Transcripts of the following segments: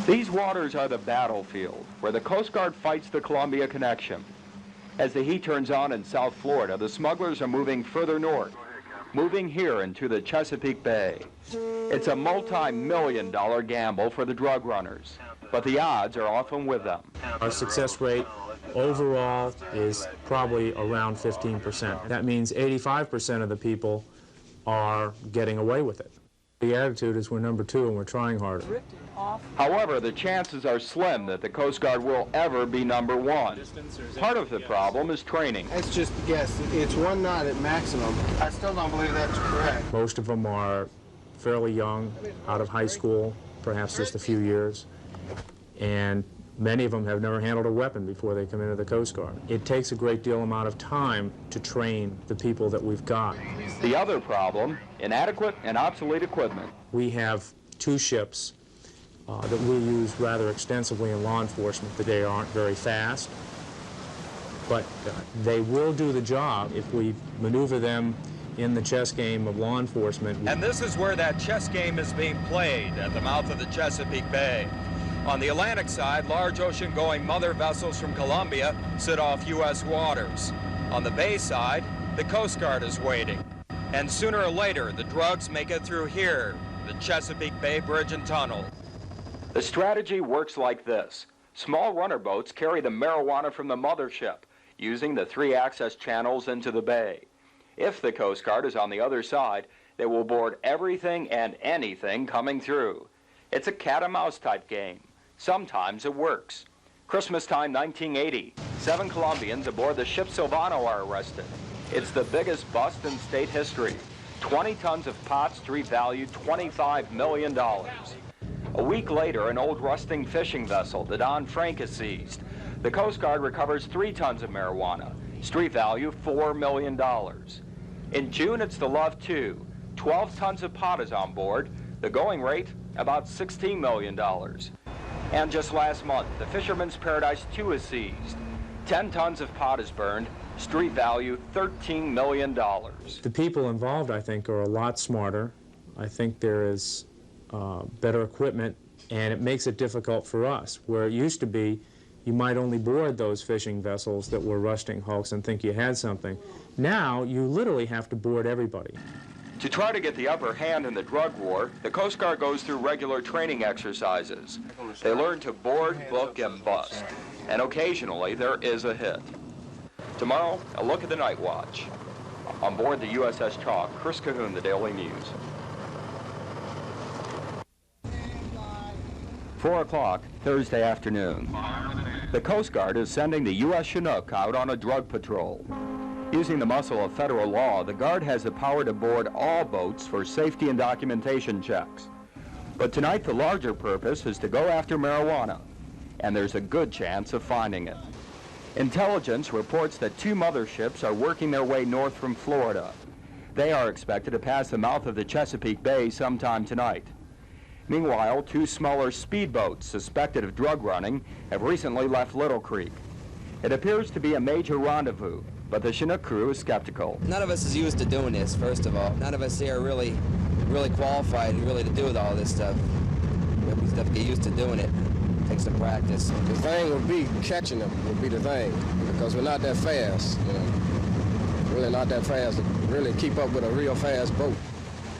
These waters are the battlefield where the Coast Guard fights the Columbia connection. As the heat turns on in South Florida, the smugglers are moving further north, moving here into the Chesapeake Bay. It's a multi-million-dollar gamble for the drug runners, but the odds are often with them. Our success rate overall is probably around 15%. That means 85% of the people are getting away with it. The attitude is we're number two and we're trying harder. However, the chances are slim that the Coast Guard will ever be number one. Part of the problem is training. It's just a guess. It's 1 knot at maximum. I still don't believe that's correct. Most of them are fairly young, out of high school, perhaps just a few years, and many of them have never handled a weapon before they come into the Coast Guard. It takes a great deal amount of time to train the people that we've got. The other problem, inadequate and obsolete equipment. We have 2 ships that we use rather extensively in law enforcement. They aren't very fast, but they will do the job if we maneuver them in the chess game of law enforcement. And this is where that chess game is being played, at the mouth of the Chesapeake Bay. On the Atlantic side, large ocean-going mother vessels from Columbia sit off U.S. waters. On the bay side, the Coast Guard is waiting. And sooner or later, the drugs make it through here, the Chesapeake Bay Bridge and Tunnel. The strategy works like this. Small runner boats carry the marijuana from the mothership, using the 3 access channels into the bay. If the Coast Guard is on the other side, they will board everything and anything coming through. It's a cat-and-mouse type game. Sometimes it works. Christmas time 1980, 7 Colombians aboard the ship Silvano are arrested. It's the biggest bust in state history. 20 tons of pot, street value $25 million. A week later, an old rusting fishing vessel, the Don Frank, is seized. The Coast Guard recovers 3 tons of marijuana, street value $4 million. In June, it's the Love 2. 12 tons of pot is on board. The going rate, about $16 million. And just last month, the Fisherman's Paradise 2 is seized. 10 tons of pot is burned, street value $13 million. The people involved, I think, are a lot smarter. I think there is better equipment, and it makes it difficult for us. Where it used to be, you might only board those fishing vessels that were rusting hulks and think you had something. Now, you literally have to board everybody. To try to get the upper hand in the drug war, the Coast Guard goes through regular training exercises. They learn to board, book, and bust. And occasionally, there is a hit. Tomorrow, a look at the night watch. On board the USS Chalk, Chris Cahoon, The Daily News. 4 o'clock, Thursday afternoon. The Coast Guard is sending the U.S. Chinook out on a drug patrol. Using the muscle of federal law, the Guard has the power to board all boats for safety and documentation checks. But tonight, the larger purpose is to go after marijuana, and there's a good chance of finding it. Intelligence reports that 2 motherships are working their way north from Florida. They are expected to pass the mouth of the Chesapeake Bay sometime tonight. Meanwhile, 2 smaller speedboats suspected of drug running have recently left Little Creek. It appears to be a major rendezvous, but the Chinook crew is skeptical. None of us is used to doing this, first of all. None of us here are really qualified really to do with all this stuff. We have to get used to doing it. Take some practice. The thing would be catching them would be the thing, because we're not that fast, you know. Really not that fast to really keep up with a real fast boat.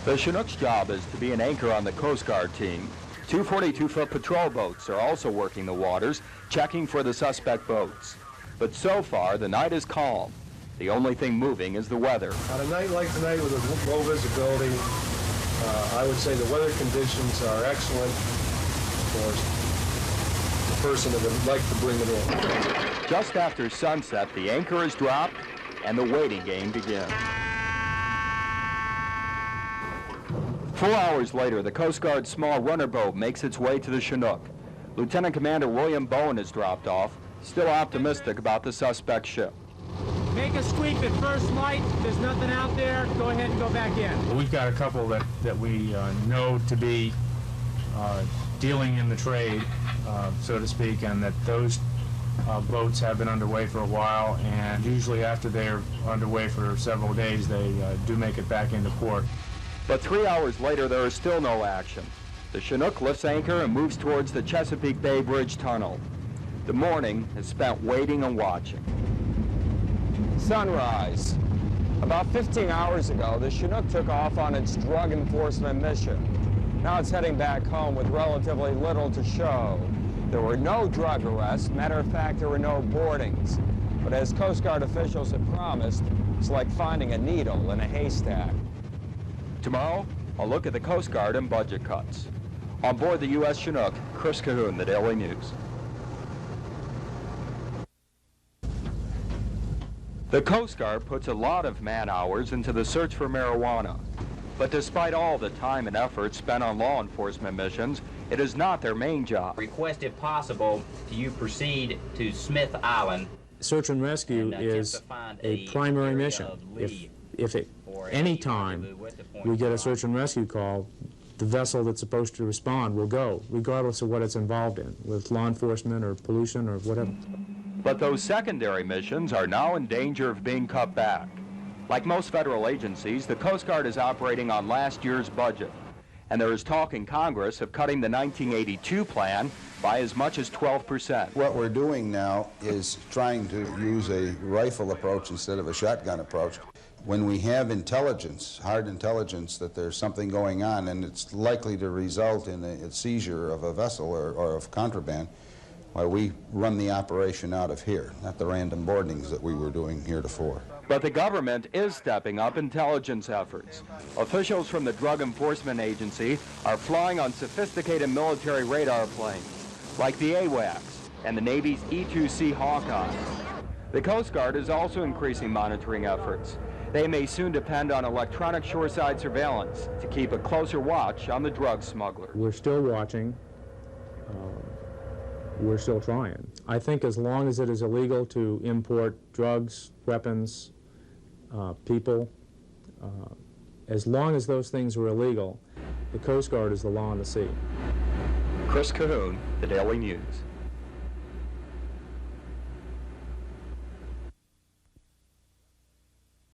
The Chinook's job is to be an anchor on the Coast Guard team. 2 42-foot patrol boats are also working the waters, checking for the suspect boats. But so far, the night is calm. The only thing moving is the weather. On a night like tonight with a low visibility, I would say the weather conditions are excellent for the person that would like to bring it in. Just after sunset, the anchor is dropped and the waiting game begins. 4 hours later, the Coast Guard's small runner boat makes its way to the Chinook. Lieutenant Commander William Bowen is dropped off, still optimistic about the suspect ship. Make a sweep at first light. There's nothing out there. Go ahead and go back in. We've got a couple that we know to be dealing in the trade, so to speak, and that those boats have been underway for a while, and usually after they're underway for several days, they do make it back into port. But 3 hours later, there is still no action. The Chinook lifts anchor and moves towards the Chesapeake Bay Bridge Tunnel. The morning is spent waiting and watching. Sunrise. About 15 hours ago, the Chinook took off on its drug enforcement mission. Now it's heading back home with relatively little to show. There were no drug arrests. Matter of fact, there were no boardings. But as Coast Guard officials had promised, it's like finding a needle in a haystack. Tomorrow, a look at the Coast Guard and budget cuts. On board the U.S. Chinook, Chris Cahoon, the Daily News. The Coast Guard puts a lot of man-hours into the search for marijuana. But despite all the time and effort spent on law enforcement missions, it is not their main job. Request, if possible, to you proceed to Smith Island. Search and rescue is a primary mission. If at any time we get a search and rescue call, the vessel that's supposed to respond will go, regardless of what it's involved in, with law enforcement or pollution or whatever. But those secondary missions are now in danger of being cut back. Like most federal agencies, the Coast Guard is operating on last year's budget, and there is talk in Congress of cutting the 1982 plan by as much as 12%. What we're doing now is trying to use a rifle approach instead of a shotgun approach. When we have intelligence, hard intelligence, that there's something going on and it's likely to result in a seizure of a vessel or of contraband, why we run the operation out of here, not the random boardings that we were doing heretofore. But the government is stepping up intelligence efforts. Officials from the Drug Enforcement Agency are flying on sophisticated military radar planes, like the AWACS and the Navy's E-2C Hawkeye. The Coast Guard is also increasing monitoring efforts. They may soon depend on electronic shoreside surveillance to keep a closer watch on the drug smugglers. We're still watching. We're still trying. I think as long as it is illegal to import drugs, weapons, people, as long as those things are illegal, the Coast Guard is the law on the sea. Chris Cahoon, the Daily News.